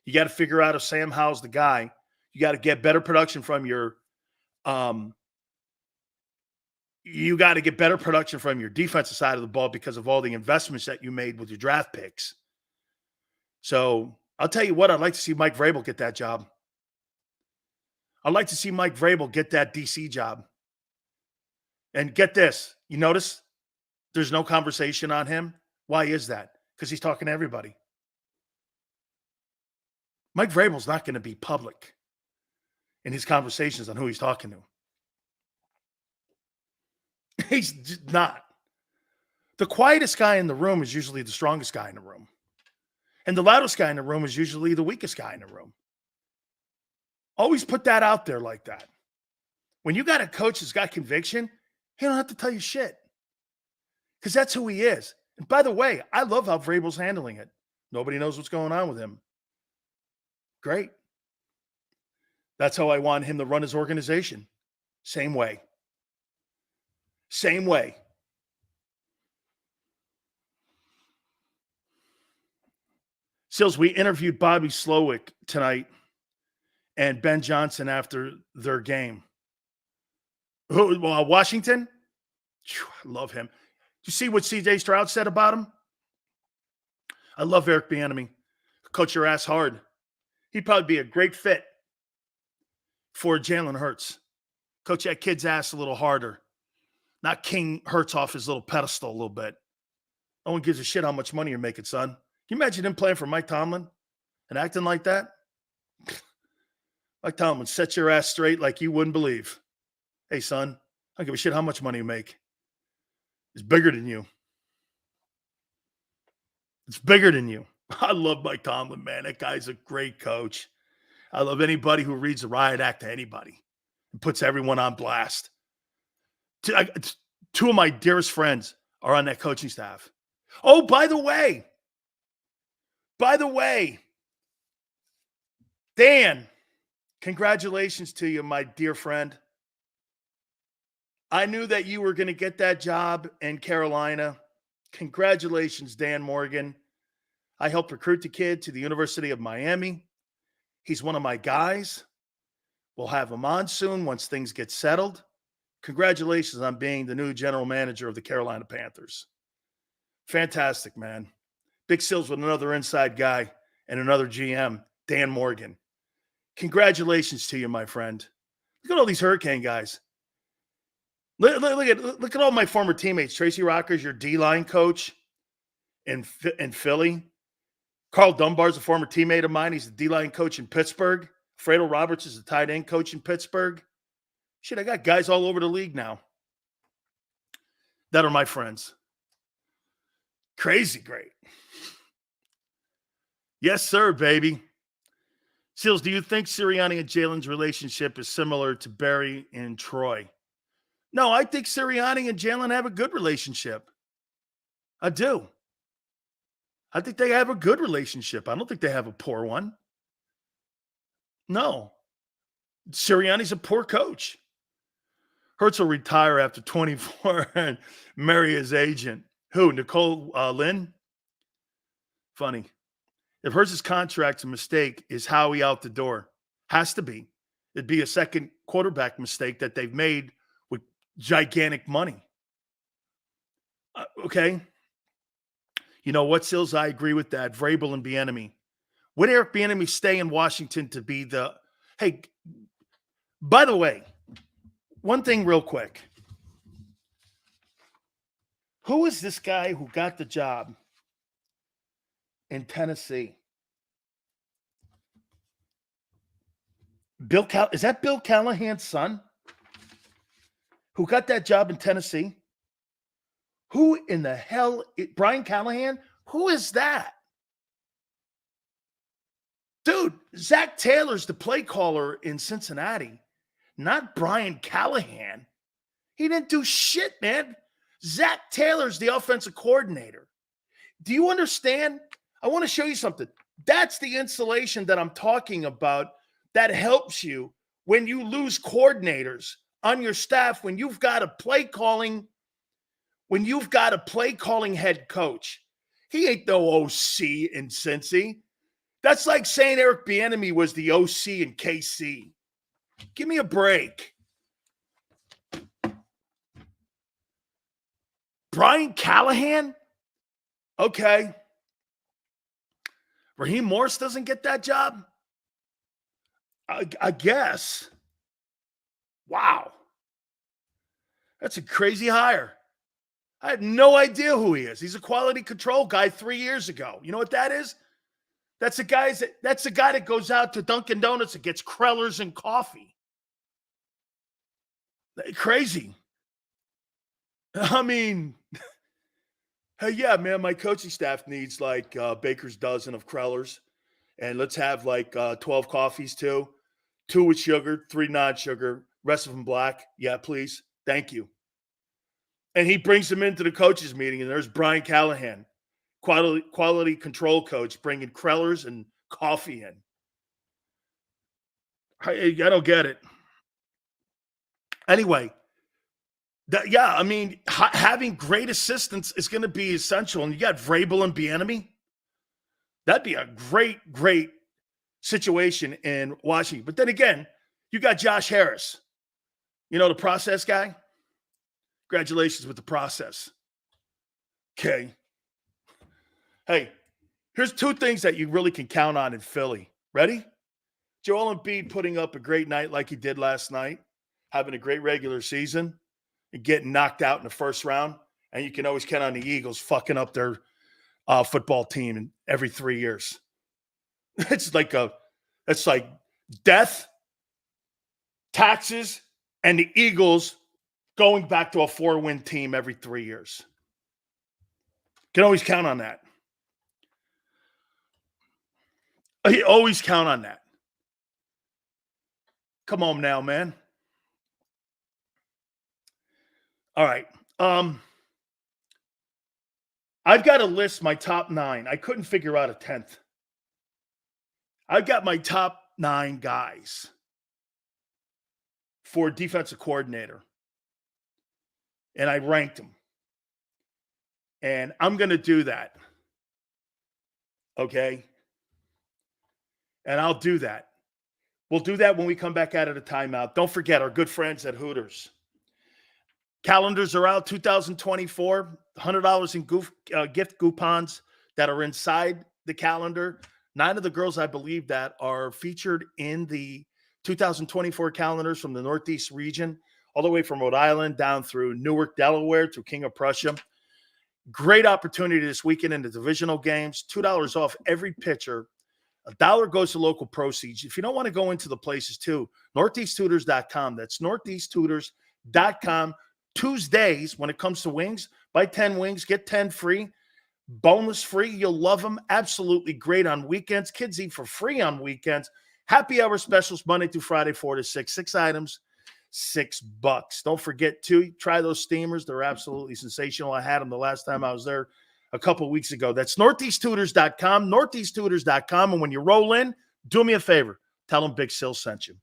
You got to figure out if Sam Howell's the guy. You got to get better production from your defensive side of the ball because of all the investments that you made with your draft picks. So I'll tell you what, I'd like to see Mike Vrabel get that job. I'd like to see Mike Vrabel get that DC job. And get this, you notice there's no conversation on him. Why is that? Because he's talking to everybody. Mike Vrabel's not going to be public in his conversations on who he's talking to. He's just not. The quietest guy in the room is usually the strongest guy in the room. And the loudest guy in the room is usually the weakest guy in the room. Always put that out there like that. When you got a coach that's got conviction, he don't have to tell you shit. Because that's who he is. And by the way, I love how Vrabel's handling it. Nobody knows what's going on with him. Great. That's how I want him to run his organization. Same way. Same way. Sills, we interviewed Bobby Slowick tonight and Ben Johnson after their game. Washington? I love him. Did you see what CJ Stroud said about him? I love Eric Bieniemy. Coach your ass hard. He'd probably be a great fit for Jalen Hurts. Coach that kid's ass a little harder. Not King Hurts off his little pedestal a little bit. No one gives a shit how much money you're making, son. Can you imagine him playing for Mike Tomlin and acting like that? Mike Tomlin, set your ass straight like you wouldn't believe. Hey, son, I don't give a shit how much money you make. It's bigger than you. It's bigger than you. I love Mike Tomlin, man. That guy's a great coach. I love anybody who reads the riot act to anybody and puts everyone on blast. Two of my dearest friends are on that coaching staff. Oh, by the way, Dan, congratulations to you, my dear friend. I knew that you were going to get that job in Carolina. Congratulations, Dan Morgan. I helped recruit the kid to the University of Miami. He's one of my guys. We'll have him on soon once things get settled. Congratulations on being the new general manager of the Carolina Panthers. Fantastic, man. Big Sills with another inside guy and another GM, Dan Morgan. Congratulations to you, my friend. Look at all these Hurricane guys. Look at all my former teammates. Tracy Rocker's your D-line coach in Philly. Carl Dunbar's a former teammate of mine. He's the D-line coach in Pittsburgh. Fredo Roberts is the tight end coach in Pittsburgh. Shit, I got guys all over the league now that are my friends. Crazy great. Yes, sir, baby. Seals, do you think Sirianni and Jalen's relationship is similar to Barry and Troy? No, I think Sirianni and Jalen have a good relationship. I do. I think they have a good relationship. I don't think they have a poor one. No. Sirianni's a poor coach. Hurts will retire after 24 and marry his agent. Who? Nicole Lynn? Funny. If Hurts' contract's a mistake, is Howie out the door? Has to be. It'd be a second quarterback mistake that they've made with gigantic money. Okay. You know what, Sills? I agree with that. Vrabel and Bieniemy. Would Eric Bieniemy stay in Washington to be the – hey, by the way, one thing real quick. Who is this guy who got the job in Tennessee? Is that Bill Callahan's son who got that job in Tennessee? Who in the hell? Brian Callahan? Who is that? Dude, Zach Taylor's the play caller in Cincinnati, not Brian Callahan. He didn't do shit, man. Zach Taylor's the offensive coordinator. Do you understand? I want to show you something. That's the insulation that I'm talking about that helps you when you lose coordinators on your staff, when you've got a play calling head coach. He ain't no OC in Cincy. That's like saying Eric Bieniemy was the OC in KC. Give me a break. Brian Callahan? Okay. Raheem Morris doesn't get that job? I guess. Wow. That's a crazy hire. I had no idea who he is. He's a quality control guy 3 years ago. You know what that is? That's the guy that goes out to Dunkin' Donuts and gets Krellers and coffee. Crazy. I mean, hey, yeah, man, my coaching staff needs like baker's dozen of Krellers. And let's have like 12 coffees too. 2 with sugar, 3 non-sugar, rest of them black. Yeah, please. Thank you. And he brings them into the coaches meeting, and there's Brian Callahan, quality control coach, bringing Krellers and coffee in. I don't get it. Anyway, having great assistants is going to be essential. And you got Vrabel and Bieniemy. That'd be a great, great situation in Washington. But then again, you got Josh Harris. You know, the process guy? Congratulations with the process. Okay. Hey, here's 2 things that you really can count on in Philly. Ready? Joel Embiid putting up a great night like he did last night, having a great regular season, and getting knocked out in the first round. And you can always count on the Eagles fucking up their football team every 3 years. It's like death, taxes, and the Eagles going back to a 4-win team every 3 years. Can always count on that. You always count on that. Come on now, man. All right. I've got to list my top 9. I couldn't figure out a 10th. I've got my top 9 guys for defensive coordinator. And I ranked them. And I'm going to do that. Okay? And I'll do that. We'll do that when we come back out of the timeout. Don't forget our good friends at Hooters. Calendars are out, 2024, $100 in gift coupons that are inside the calendar. 9 of the girls, I believe, that are featured in the 2024 calendars from the Northeast region, all the way from Rhode Island down through Newark, Delaware, to King of Prussia. Great opportunity this weekend in the divisional games. $2 off every pitcher. $1 goes to local proceeds. If you don't want to go into the places too, northeasttutors.com. That's northeasttutors.com. Tuesdays, when it comes to wings, buy 10 wings, get 10 free. Boneless free. You'll love them. Absolutely great on weekends. Kids eat for free on weekends. Happy hour specials Monday through Friday, 4 to 6. 6 items, $6. Don't forget to try those steamers. They're absolutely sensational. I had them the last time I was there a couple of weeks ago. That's northeasttutors.com, northeasttutors.com. And when you roll in, do me a favor. Tell them Big Sil sent you.